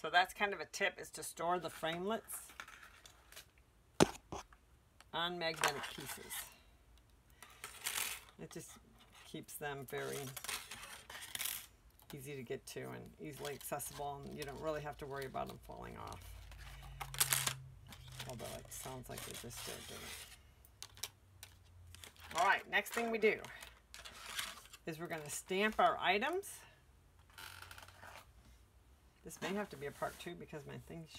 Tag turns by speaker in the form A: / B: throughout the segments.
A: So that's kind of a tip, is to store the framelits on magnetic pieces. It just keeps them very easy to get to and easily accessible, and you don't really have to worry about them falling off. Although it sounds like they just did it. All right, next thing we do is we're going to stamp our items. This may have to be a part 2 because my thing's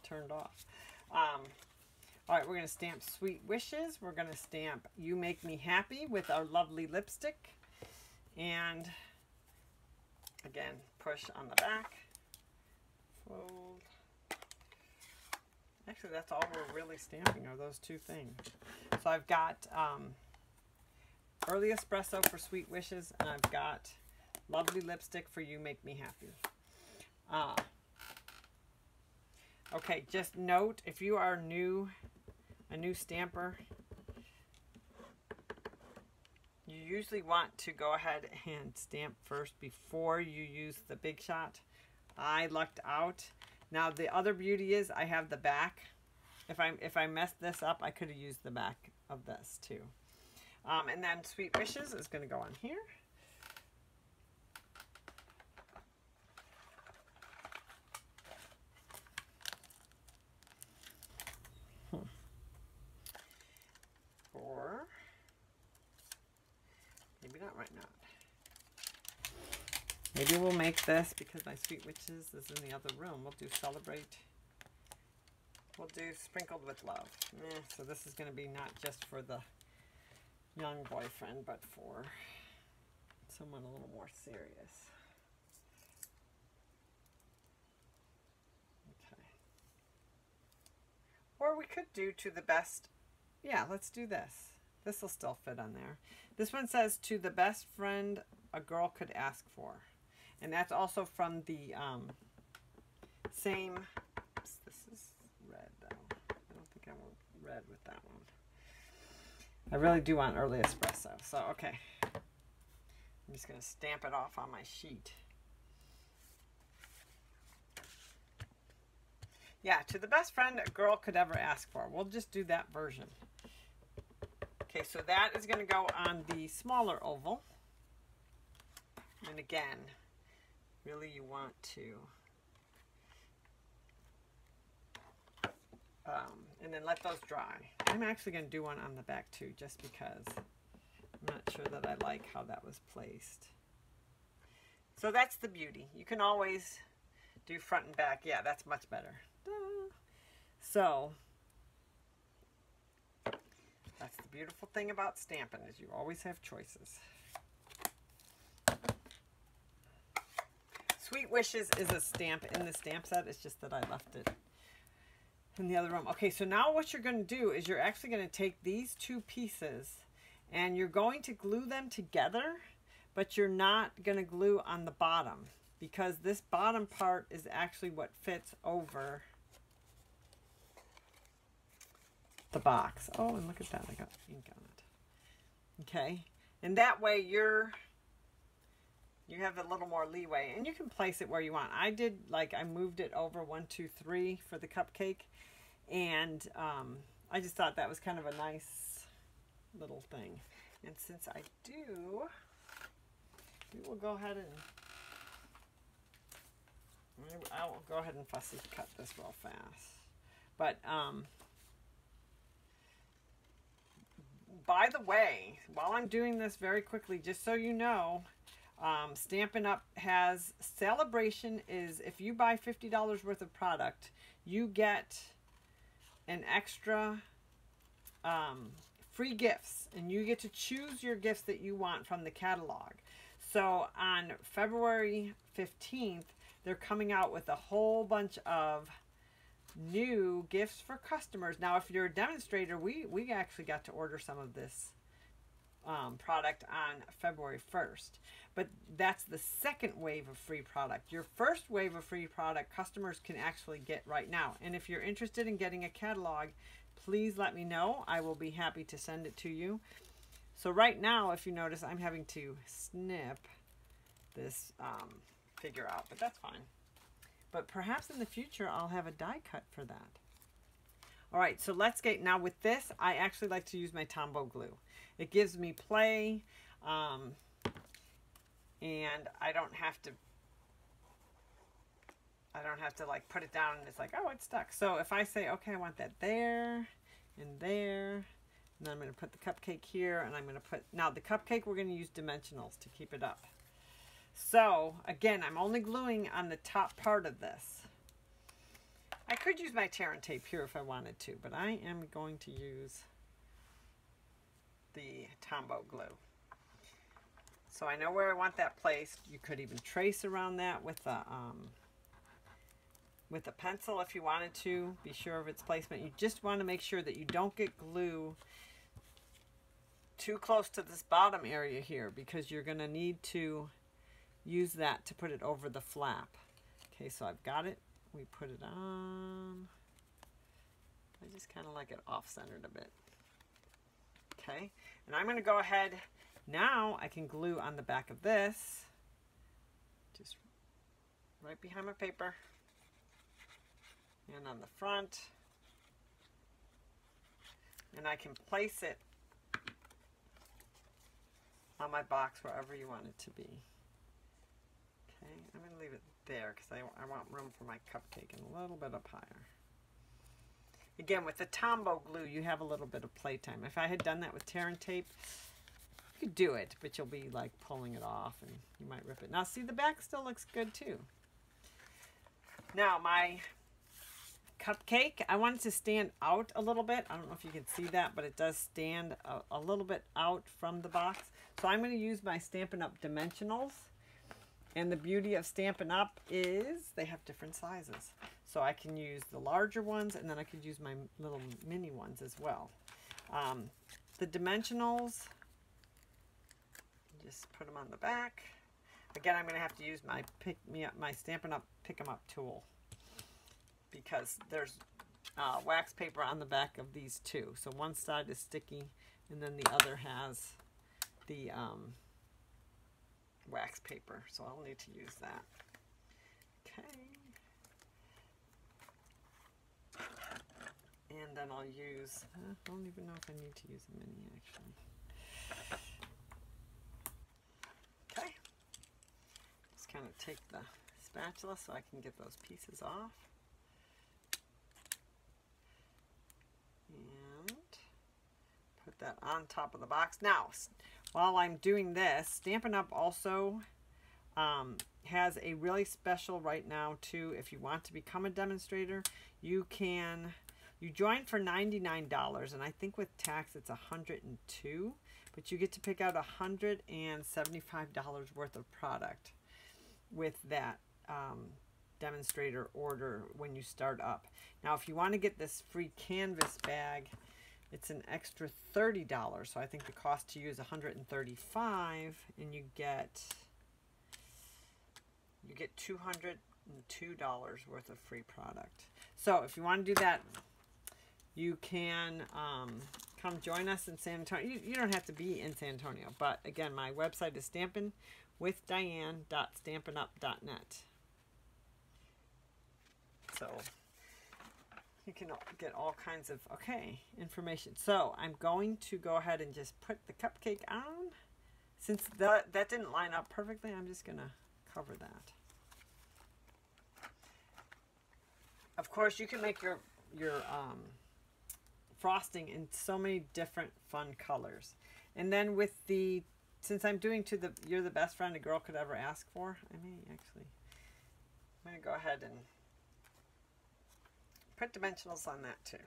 A: turned off. All right, we're going to stamp Sweet Wishes. We're going to stamp You Make Me Happy with our lovely lipstick. And again, push on the back. Fold. Actually, that's all we're really stamping are those 2 things. So I've got Early Espresso for Sweet Wishes, and I've got Lovely Lipstick for You Make Me Happy. Okay, just note, if you are a new stamper, you usually want to go ahead and stamp first before you use the Big Shot. I lucked out. Now the other beauty is I have the back. If I messed this up, I could have used the back of this too. And then Sweet Wishes is going to go on here. Or maybe not right now. Maybe we'll make this, because my Sweet Wishes is in the other room. We'll do Celebrate. We'll do Sprinkled with Love. So this is going to be not just for the young boyfriend, but for someone a little more serious. Okay. Or we could do To the Best. Yeah, let's do this. This will still fit on there. This one says To the Best Friend a Girl Could Ask For. And that's also from the same, oops, this is red though. I don't think I want red with that one. I really do want Early Espresso. So, okay. I'm just going to stamp it off on my sheet. Yeah, To the Best Friend a Girl Could Ever Ask For. We'll just do that version. Okay, so that is going to go on the smaller oval. And again, really you want to, and then let those dry. I'm actually going to do one on the back too, just because I'm not sure that I like how that was placed. So that's the beauty. You can always do front and back. Yeah, that's much better. Duh. So that's the beautiful thing about stamping, is you always have choices. Sweet Wishes is a stamp in the stamp set. It's just that I left it in the other room. Okay, so now what you're going to do is you're actually going to take these 2 pieces and you're going to glue them together, but you're not going to glue on the bottom, because this bottom part is actually what fits over the box. Oh, and look at that. I got ink on it. Okay, and that way you have a little more leeway, and you can place it where you want. I did, like, I moved it over 1, 2, 3 for the cupcake, and I just thought that was kind of a nice little thing. And since I do, we will go ahead and I will go ahead and fussy cut this real fast. But by the way, while I'm doing this very quickly, just so you know, Stampin' Up! Has celebration. Is if you buy $50 worth of product, you get an extra free gifts, and you get to choose your gifts that you want from the catalog. So on February 15th, they're coming out with a whole bunch of new gifts for customers. Now, if you're a demonstrator, we actually got to order some of this product on February 1st. But that's the second wave of free product. Your first wave of free product, customers can actually get right now. And if you're interested in getting a catalog, please let me know. I will be happy to send it to you. So right now, if you notice, I'm having to snip this figure out, but that's fine. but perhaps in the future I'll have a die cut for that. All right, so let's get, now with this, I actually like to use my Tombow glue. It gives me play, and I don't have to like put it down and it's like, oh, it's stuck. So if I say, okay, I want that there and there, and then I'm going to put the cupcake here, and I'm going to put, now the cupcake, we're going to use dimensionals to keep it up. So again, I'm only gluing on the top part of this. I could use my tear and tape here if I wanted to, but I am going to use the Tombow glue. So I know where I want that placed. You could even trace around that with a pencil if you wanted to. Be sure of its placement. You just want to make sure that you don't get glue too close to this bottom area here, because you're going to need to use that to put it over the flap. Okay, so I've got it. We put it on. I just kind of like it off-centered a bit. Okay, and I'm going to go ahead. Now I can glue on the back of this, just right behind my paper, and on the front, and I can place it on my box wherever you want it to be. Okay, I'm going to leave it there because I want room for my cupcake and a little bit up higher. Again, with the Tombow glue, you have a little bit of playtime. If I had done that with tear and tape, you could do it, but you'll be like pulling it off and you might rip it. Now see, the back still looks good too. Now my cupcake, I want it to stand out a little bit. I don't know if you can see that, but it does stand a little bit out from the box. So I'm going to use my Stampin' Up! Dimensionals. And the beauty of Stampin' Up! Is they have different sizes. So I can use the larger ones, and then I could use my little mini ones as well. The dimensionals, just put them on the back. Again, I'm going to have to use my my Stampin' Up! Pick 'em Up tool, because there's wax paper on the back of these two. So one side is sticky, and then the other has the wax paper. So I'll need to use that. Okay. And then I'll use, I don't even know if I need to use a mini actually. Okay. Just kind of take the spatula so I can get those pieces off. And put that on top of the box. Now, while I'm doing this, Stampin' Up! Also has a really special right now too. If you want to become a demonstrator, you join for $99, and I think with tax it's $102, but you get to pick out $175 worth of product with that demonstrator order when you start up. Now if you want to get this free canvas bag, it's an extra $30, so I think the cost to you is $135, and you get $202 worth of free product. So if you want to do that, you can come join us in San Antonio. You don't have to be in San Antonio, but again, my website is stampinwithdiane.stampinup.net. So you can get all kinds of information. So I'm going to go ahead and just put the cupcake on. Since that didn't line up perfectly, I'm just going to cover that. Of course, you can make your frosting in so many different fun colors. And then with the, since I'm doing You're the Best Friend a Girl Could Ever Ask For, I'm going to go ahead and put dimensionals on that too.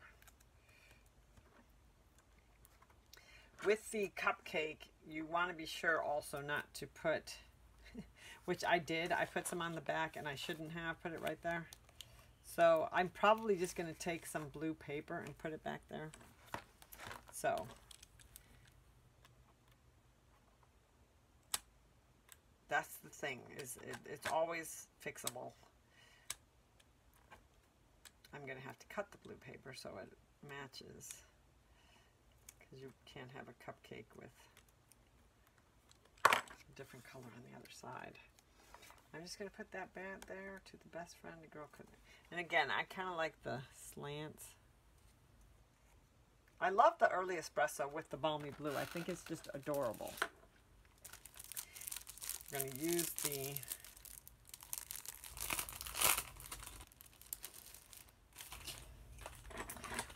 A: With the cupcake, you want to be sure also not to put, which I did, I put some on the back and I shouldn't have put it right there. So I'm probably just going to take some blue paper and put it back there. So that's the thing, is it's always fixable. I'm going to have to cut the blue paper so it matches, because you can't have a cupcake with a different color on the other side. I'm just going to put that back there to the best friend a girl couldn't. And again, I kind of like the slants. I love the early espresso with the balmy blue. I think it's just adorable. We're going to use the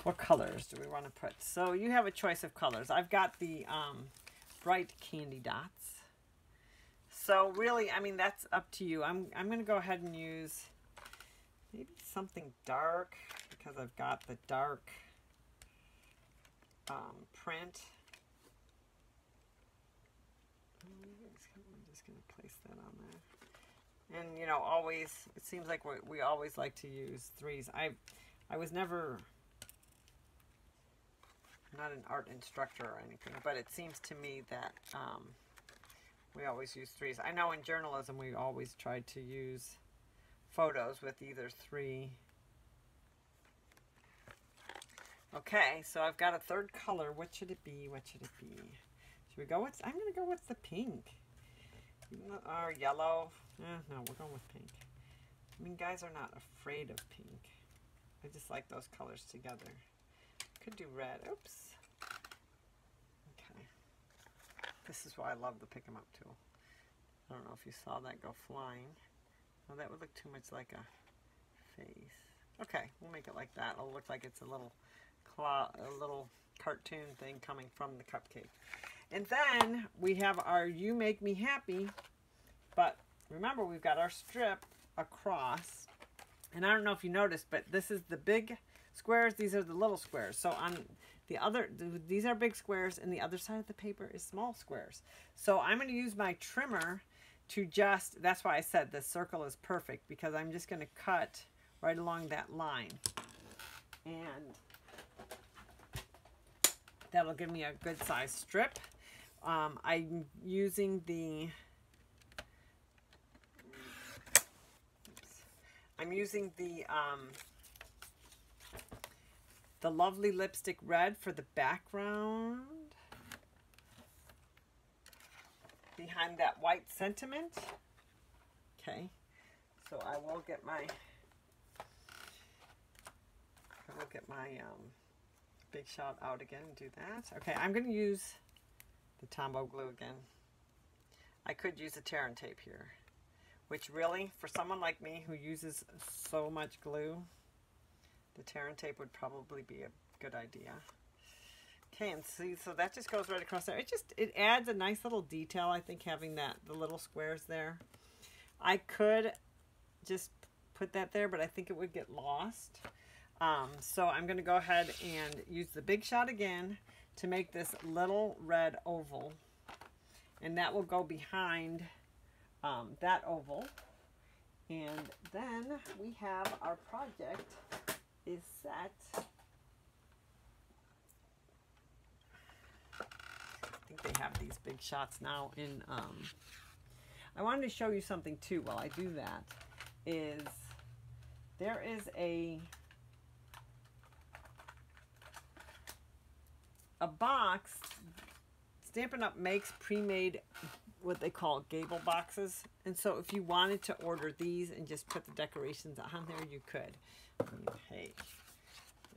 A: what colors do we want to put? So you have a choice of colors. I've got the bright candy dots. So really, I mean, that's up to you. I'm going to go ahead and use maybe something dark because I've got the dark print. I'm just going to place that on there. And, you know, always, it seems like we always like to use threes. I was never, not an art instructor or anything, but it seems to me that we always use threes. I know in journalism we always tried to use photos with either three. Okay, so I've got a third color. What should it be? What should it be? Should we go with, I'm going to go with the pink. Or yellow. No, we're going with pink. I mean, guys are not afraid of pink. I just like those colors together. Could do red. Oops. Okay. This is why I love the pick 'em up tool. I don't know if you saw that go flying. Oh, that would look too much like a face. Okay, we'll make it like that. It'll look like it's a little cartoon thing coming from the cupcake. And then we have our You Make Me Happy, but remember we've got our strip across. And I don't know if you noticed, but this is the big squares, these are the little squares. So on the other, these are big squares, and the other side of the paper is small squares. So I'm going to use my trimmer to just, that's why I said this circle is perfect, because I'm just going to cut right along that line. And that'll give me a good size strip. I'm using the, the Lovely Lipstick Red for the background behind that white sentiment. Okay, so I will get my Big Shot out again and do that. Okay, I'm going to use the Tombow glue again. I could use a tear and tape here, which really, for someone like me who uses so much glue, the tear and tape would probably be a good idea. Okay, and see, so that just goes right across there. It adds a nice little detail, I think, having the little squares there. I could just put that there, but I think it would get lost. So I'm going to go ahead and use the Big Shot again to make this little red oval. And that will go behind that oval. And then we have our project is set. I think they have these Big Shots now in, I wanted to show you something too while I do that, is there is a box. Stampin' Up! Makes pre-made what they call gable boxes, and so if you wanted to order these and just put the decorations on there, you could. I mean, hey,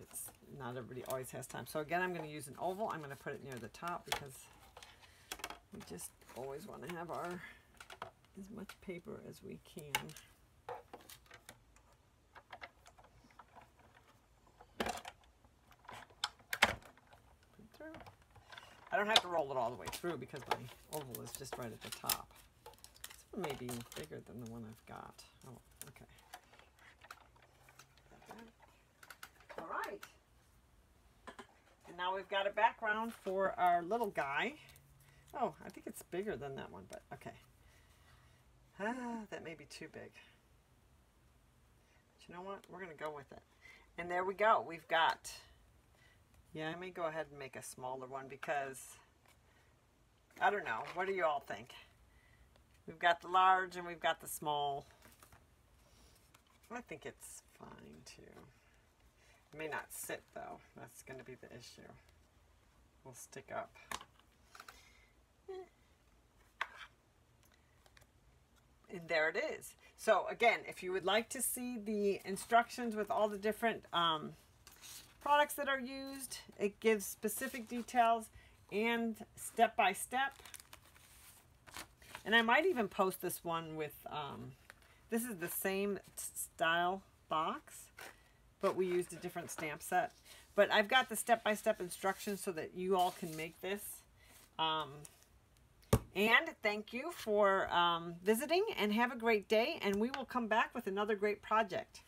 A: it's not everybody always has time. So again, I'm going to use an oval. I'm going to put it near the top because we just always want to have our as much paper as we can. I don't have to roll it all the way through because my oval is just right at the top. This one may be bigger than the one I've got. Oh, okay. All right. And now we've got a background for our little guy. Oh, I think it's bigger than that one, but okay. That may be too big. But you know what? We're going to go with it. And there we go. We've got... Yeah, I may go ahead and make a smaller one because, I don't know, what do you all think? We've got the large and we've got the small. I think it's fine too. It may not sit though, that's going to be the issue. We'll stick up. And there it is. So again, if you would like to see the instructions with all the different products that are used, it gives specific details and step by step. And I might even post this one with, this is the same style box, but we used a different stamp set. But I've got the step-by-step instructions so that you all can make this. And thank you for visiting, and have a great day. And we will come back with another great project.